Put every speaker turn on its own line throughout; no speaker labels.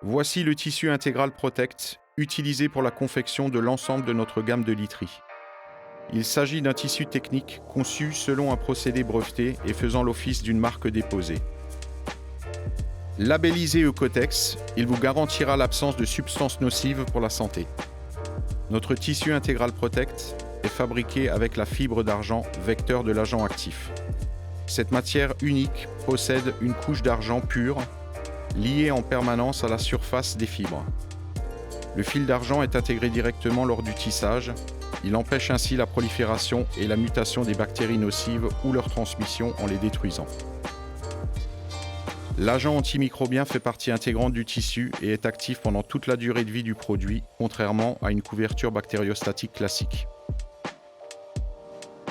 Voici le tissu intégral Protect, utilisé pour la confection de l'ensemble de notre gamme de literie. Il s'agit d'un tissu technique conçu selon un procédé breveté et faisant l'office d'une marque déposée. Labellisé Eucotex, il vous garantira l'absence de substances nocives pour la santé. Notre tissu intégral Protect est fabriqué avec la fibre d'argent, vecteur de l'agent actif. Cette matière unique possède une couche d'argent pur, liée en permanence à la surface des fibres. Le fil d'argent est intégré directement lors du tissage. Il empêche ainsi la prolifération et la mutation des bactéries nocives ou leur transmission en les détruisant. L'agent antimicrobien fait partie intégrante du tissu et est actif pendant toute la durée de vie du produit, contrairement à une couverture bactériostatique classique.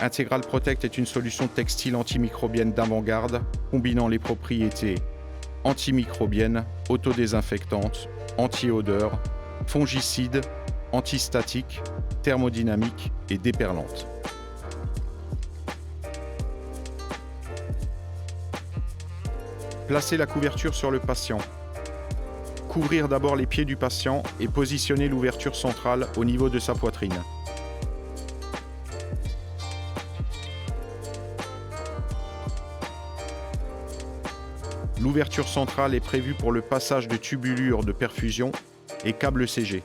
Integral Protect est une solution textile antimicrobienne d'avant-garde, combinant les propriétés antimicrobiennes, autodésinfectantes, anti-odeur, fongicide, antistatique, thermodynamique et déperlante. Placez la couverture sur le patient. Couvrir d'abord les pieds du patient et positionner l'ouverture centrale au niveau de sa poitrine. L'ouverture centrale est prévue pour le passage de tubulures de perfusion et câbles CG.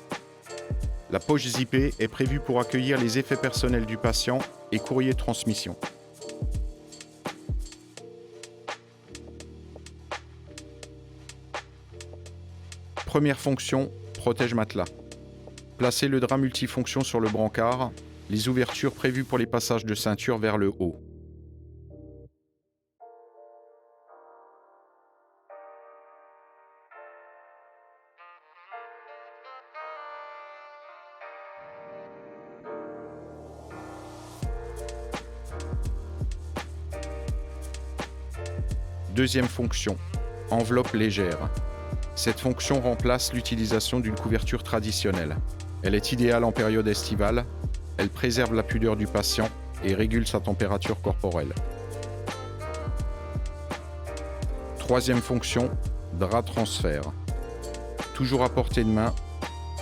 La poche zippée est prévue pour accueillir les effets personnels du patient et courrier de transmission. Première fonction, protège matelas. Placez le drap multifonction sur le brancard, les ouvertures prévues pour les passages de ceinture vers le haut. Deuxième fonction, enveloppe légère. Cette fonction remplace l'utilisation d'une couverture traditionnelle. Elle est idéale en période estivale, elle préserve la pudeur du patient et régule sa température corporelle. Troisième fonction, drap transfert. Toujours à portée de main,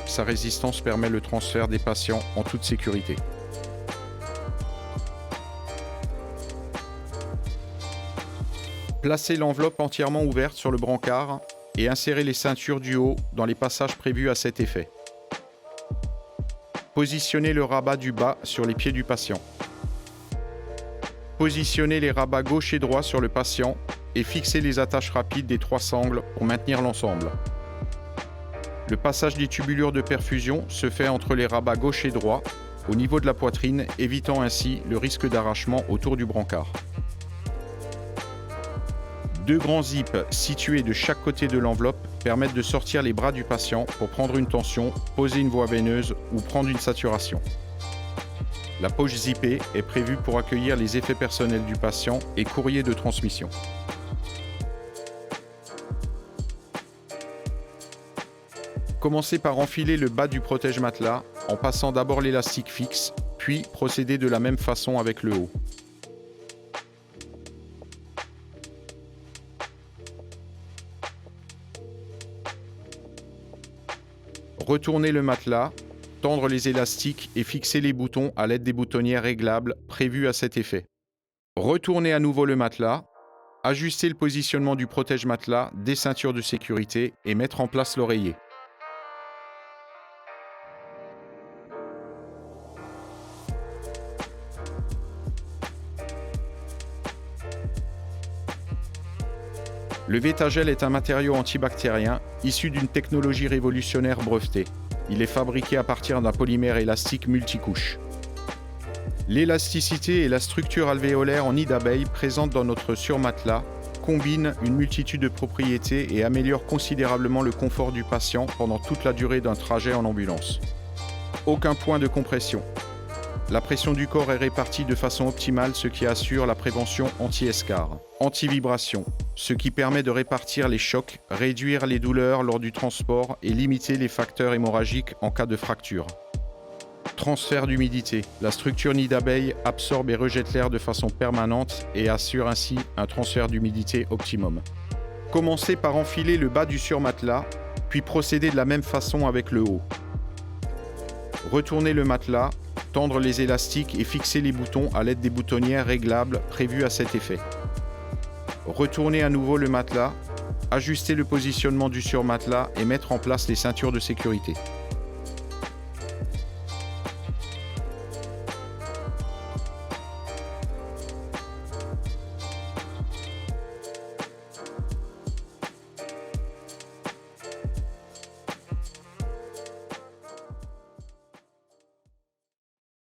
sa résistance permet le transfert des patients en toute sécurité. Placez l'enveloppe entièrement ouverte sur le brancard et insérez les ceintures du haut dans les passages prévus à cet effet. Positionnez le rabat du bas sur les pieds du patient. Positionnez les rabats gauche et droit sur le patient et fixez les attaches rapides des trois sangles pour maintenir l'ensemble. Le passage des tubulures de perfusion se fait entre les rabats gauche et droit, au niveau de la poitrine, évitant ainsi le risque d'arrachement autour du brancard. Deux grands zips situés de chaque côté de l'enveloppe permettent de sortir les bras du patient pour prendre une tension, poser une voie veineuse ou prendre une saturation. La poche zippée est prévue pour accueillir les effets personnels du patient et courrier de transmission. Commencez par enfiler le bas du protège-matelas en passant d'abord l'élastique fixe, puis procédez de la même façon avec le haut. Retournez le matelas, tendre les élastiques et fixer les boutons à l'aide des boutonnières réglables prévues à cet effet. Retournez à nouveau le matelas, ajustez le positionnement du protège-matelas, des ceintures de sécurité et mettre en place l'oreiller. Le Vétagel est un matériau antibactérien issu d'une technologie révolutionnaire brevetée. Il est fabriqué à partir d'un polymère élastique multicouche. L'élasticité et la structure alvéolaire en nid d'abeille présentes dans notre surmatelas combinent une multitude de propriétés et améliorent considérablement le confort du patient pendant toute la durée d'un trajet en ambulance. Aucun point de compression. La pression du corps est répartie de façon optimale, ce qui assure la prévention anti-escar. Anti-vibration, ce qui permet de répartir les chocs, réduire les douleurs lors du transport et limiter les facteurs hémorragiques en cas de fracture. Transfert d'humidité. La structure nid d'abeille absorbe et rejette l'air de façon permanente et assure ainsi un transfert d'humidité optimum. Commencez par enfiler le bas du surmatelas, puis procéder de la même façon avec le haut. Retournez le matelas, tendre les élastiques et fixer les boutons à l'aide des boutonnières réglables prévues à cet effet. Retournez à nouveau le matelas, ajuster le positionnement du surmatelas et mettre en place les ceintures de sécurité.